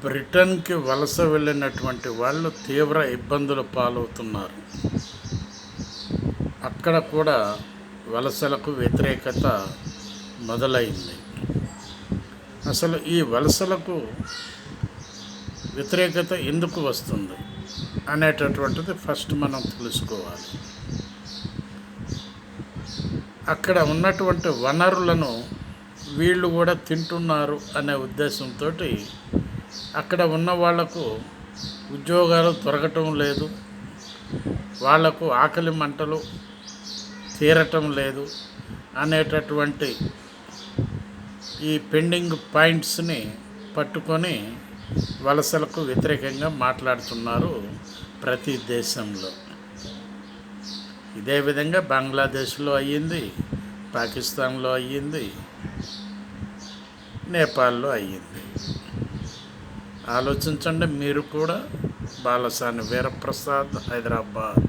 బ్రిటన్కి వలస వెళ్ళినటువంటి వాళ్ళు తీవ్ర ఇబ్బందుల పాలవుతున్నారు. అక్కడ కూడా వలసలకు వ్యతిరేకత మొదలైంది. అసలు ఈ వలసలకు వ్యతిరేకత ఎందుకు వస్తుంది అనేటటువంటిది ఫస్ట్ మనం తెలుసుకోవాలి. అక్కడ ఉన్నటువంటి వనరులను వీళ్ళు కూడా తింటున్నారు అనే ఉద్దేశంతో అక్కడ ఉన్న వాళ్లకు ఉద్యోగాలు దొరకటం లేదు, వాళ్లకు ఆకలి మంటలు తీరటం లేదు అనేటటువంటి ఈ పెండింగ్ పాయింట్స్ని పట్టుకొని వలసలకు వ్యతిరేకంగా మాట్లాడుతున్నారు ప్రతి దేశంలో. ఇదే విధంగా బంగ్లాదేశ్లో అయ్యింది, పాకిస్తాన్లో అయ్యింది, నేపాల్లో అయ్యింది. ఆలోచించండి మీరు కూడా. బాలసాని వీరప్రసాద్, హైదరాబాద్.